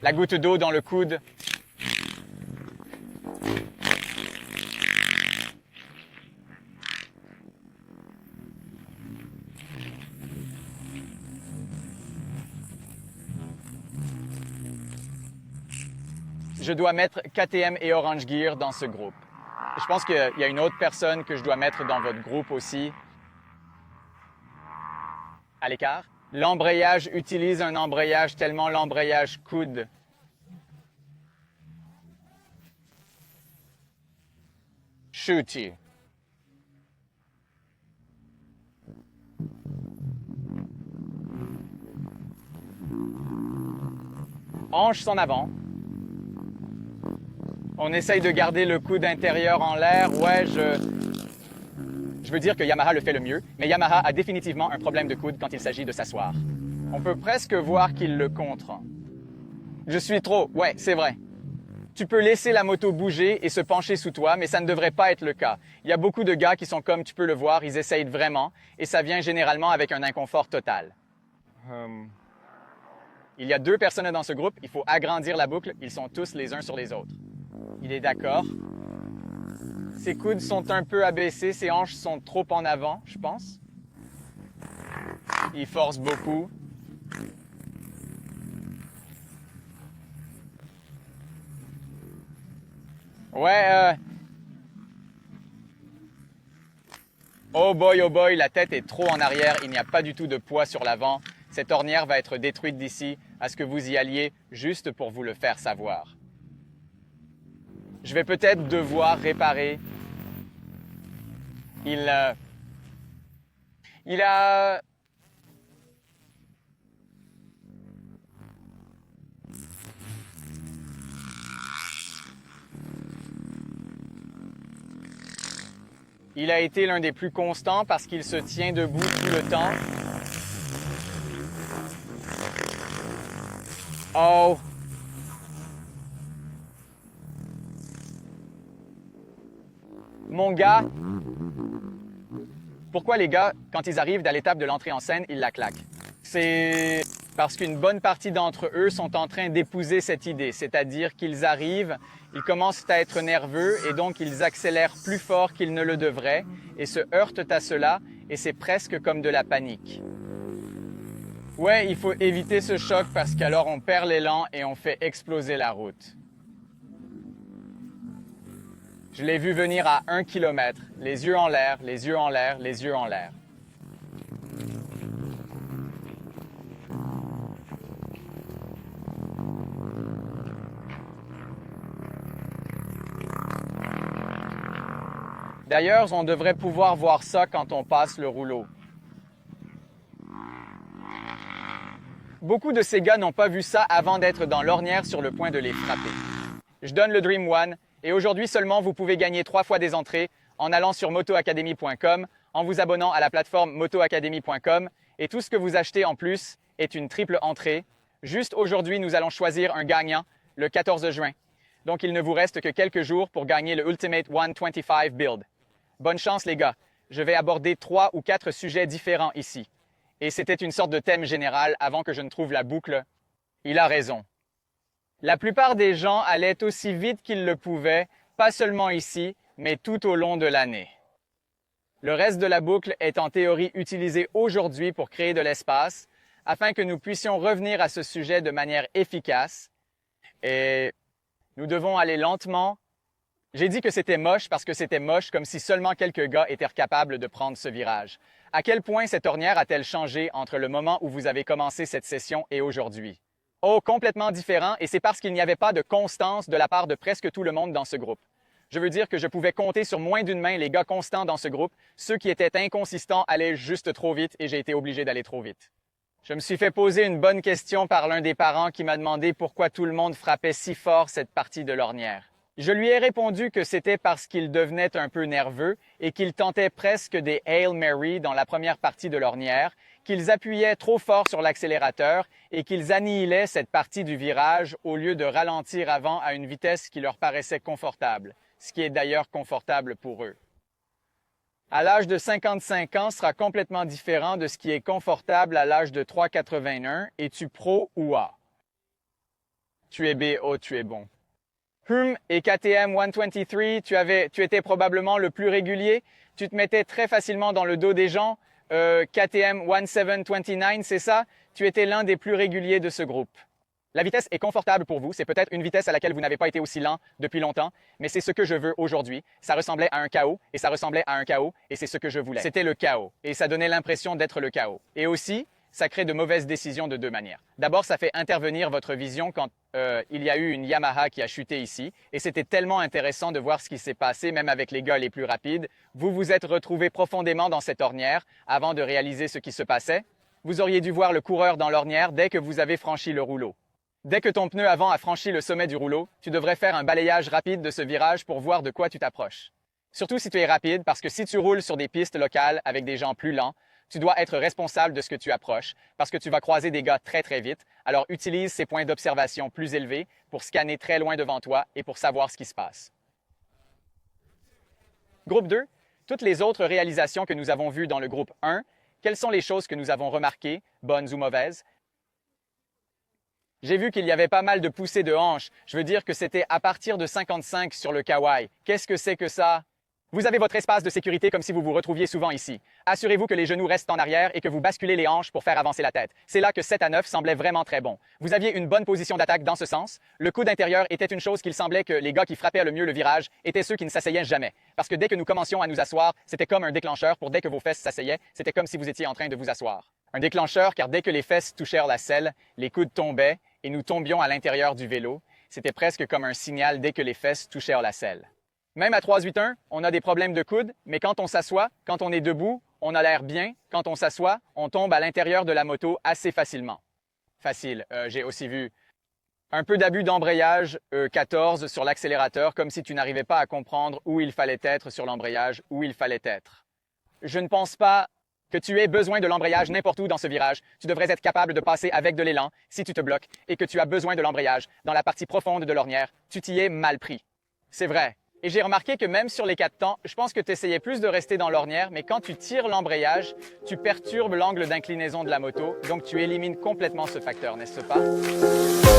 La goutte d'eau dans le coude. Je dois mettre KTM et Orange Gear dans ce groupe. Je pense qu'il y a une autre personne que je dois mettre dans votre groupe aussi. À l'écart. L'embrayage utilise un embrayage tellement l'embrayage coude. Shooty. Hanches en avant. On essaye de garder le coude intérieur en l'air. Ouais, je veux dire que Yamaha le fait le mieux, mais Yamaha a définitivement un problème de coude quand il s'agit de s'asseoir. On peut presque voir qu'il le contre. Je suis trop... Ouais, c'est vrai. Tu peux laisser la moto bouger et se pencher sous toi, mais ça ne devrait pas être le cas. Il y a beaucoup de gars qui sont comme tu peux le voir, ils essayent vraiment, et ça vient généralement avec un inconfort total. Il y a 2 personnes dans ce groupe, il faut agrandir la boucle, ils sont tous les uns sur les autres. Il est d'accord. Ses coudes sont un peu abaissés, ses hanches sont trop en avant, je pense. Il force beaucoup. Ouais, oh boy, la tête est trop en arrière, il n'y a pas du tout de poids sur l'avant. Cette ornière va être détruite d'ici à ce que vous y alliez juste pour vous le faire savoir. Je vais peut-être devoir réparer. Il a... Il a été l'un des plus constants parce qu'il se tient debout tout le temps. Oh! Mon gars, pourquoi les gars, quand ils arrivent à l'étape de l'entrée en scène, ils la claquent? C'est parce qu'une bonne partie d'entre eux sont en train d'épouser cette idée, c'est-à-dire qu'ils arrivent, ils commencent à être nerveux et donc ils accélèrent plus fort qu'ils ne le devraient et se heurtent à cela et c'est presque comme de la panique. Ouais, il faut éviter ce choc parce qu'alors on perd l'élan et on fait exploser la route. Je l'ai vu venir à 1 kilomètre, les yeux en l'air, les yeux en l'air, les yeux en l'air. D'ailleurs, on devrait pouvoir voir ça quand on passe le rouleau. Beaucoup de ces gars n'ont pas vu ça avant d'être dans l'ornière sur le point de les frapper. Je donne le Dream One et aujourd'hui seulement vous pouvez gagner 3 fois des entrées en allant sur motoacademy.com, en vous abonnant à la plateforme motoacademy.com et tout ce que vous achetez en plus est une triple entrée. Juste aujourd'hui, nous allons choisir un gagnant le 14 juin. Donc il ne vous reste que quelques jours pour gagner le Ultimate 125 Build. Bonne chance les gars, je vais aborder 3 ou 4 sujets différents ici. Et c'était une sorte de thème général avant que je ne trouve la boucle. Il a raison. La plupart des gens allaient aussi vite qu'ils le pouvaient, pas seulement ici, mais tout au long de l'année. Le reste de la boucle est en théorie utilisé aujourd'hui pour créer de l'espace, afin que nous puissions revenir à ce sujet de manière efficace. Et nous devons aller lentement. J'ai dit que c'était moche parce que c'était moche comme si seulement quelques gars étaient capables de prendre ce virage. À quel point cette ornière a-t-elle changé entre le moment où vous avez commencé cette session et aujourd'hui? Oh, complètement différent, et c'est parce qu'il n'y avait pas de constance de la part de presque tout le monde dans ce groupe. Je veux dire que je pouvais compter sur moins d'une main les gars constants dans ce groupe. Ceux qui étaient inconsistants allaient juste trop vite et j'ai été obligé d'aller trop vite. Je me suis fait poser une bonne question par l'un des parents qui m'a demandé pourquoi tout le monde frappait si fort cette partie de l'ornière. Je lui ai répondu que c'était parce qu'il devenait un peu nerveux et qu'il tentait presque des Hail Mary dans la première partie de l'ornière, qu'ils appuyaient trop fort sur l'accélérateur et qu'ils annihilaient cette partie du virage au lieu de ralentir avant à une vitesse qui leur paraissait confortable, ce qui est d'ailleurs confortable pour eux. À l'âge de 55 ans sera complètement différent de ce qui est confortable à l'âge de 3,81. Es-tu pro ou A? Tu es B, oh tu es bon. Et KTM 123, tu étais probablement le plus régulier. Tu te mettais très facilement dans le dos des gens. KTM 1729, c'est ça? Tu étais l'un des plus réguliers de ce groupe. La vitesse est confortable pour vous. C'est peut-être une vitesse à laquelle vous n'avez pas été aussi lent depuis longtemps, mais c'est ce que je veux aujourd'hui. Ça ressemblait à un chaos et ça ressemblait à un chaos et c'est ce que je voulais. C'était le chaos et ça donnait l'impression d'être le chaos. Et aussi, ça crée de mauvaises décisions de deux manières. D'abord, ça fait intervenir votre vision quand il y a eu une Yamaha qui a chuté ici. Et c'était tellement intéressant de voir ce qui s'est passé, même avec les gars les plus rapides. Vous vous êtes retrouvé profondément dans cette ornière avant de réaliser ce qui se passait. Vous auriez dû voir le coureur dans l'ornière dès que vous avez franchi le rouleau. Dès que ton pneu avant a franchi le sommet du rouleau, tu devrais faire un balayage rapide de ce virage pour voir de quoi tu t'approches. Surtout si tu es rapide, parce que si tu roules sur des pistes locales avec des gens plus lents, tu dois être responsable de ce que tu approches parce que tu vas croiser des gars très très vite. Alors utilise ces points d'observation plus élevés pour scanner très loin devant toi et pour savoir ce qui se passe. Groupe 2, toutes les autres réalisations que nous avons vues dans le groupe 1, quelles sont les choses que nous avons remarquées, bonnes ou mauvaises? J'ai vu qu'il y avait pas mal de poussées de hanches. Je veux dire que c'était à partir de 55 sur le kawaii. Qu'est-ce que c'est que ça? Vous avez votre espace de sécurité comme si vous vous retrouviez souvent ici. Assurez-vous que les genoux restent en arrière et que vous basculez les hanches pour faire avancer la tête. C'est là que 7 à 9 semblait vraiment très bon. Vous aviez une bonne position d'attaque dans ce sens. Le coude intérieur était une chose qu'il semblait que les gars qui frappaient le mieux le virage étaient ceux qui ne s'asseyaient jamais. Parce que dès que nous commencions à nous asseoir, c'était comme un déclencheur pour dès que vos fesses s'asseyaient, c'était comme si vous étiez en train de vous asseoir. Un déclencheur car dès que les fesses touchèrent la selle, les coudes tombaient et nous tombions à l'intérieur du vélo. C'était presque comme un signal dès que les fesses touchèrent la selle. Même à 381, on a des problèmes de coude, mais quand on s'assoit, quand on est debout, on a l'air bien. Quand on s'assoit, on tombe à l'intérieur de la moto assez facilement. Facile. J'ai aussi vu un peu d'abus d'embrayage 14 sur l'accélérateur, comme si tu n'arrivais pas à comprendre où il fallait être sur l'embrayage, où il fallait être. Je ne pense pas que tu aies besoin de l'embrayage n'importe où dans ce virage. Tu devrais être capable de passer avec de l'élan si tu te bloques et que tu as besoin de l'embrayage dans la partie profonde de l'ornière. Tu t'y es mal pris. C'est vrai. Et j'ai remarqué que même sur les 4 temps, je pense que tu essayais plus de rester dans l'ornière, mais quand tu tires l'embrayage, tu perturbes l'angle d'inclinaison de la moto, donc tu élimines complètement ce facteur, n'est-ce pas?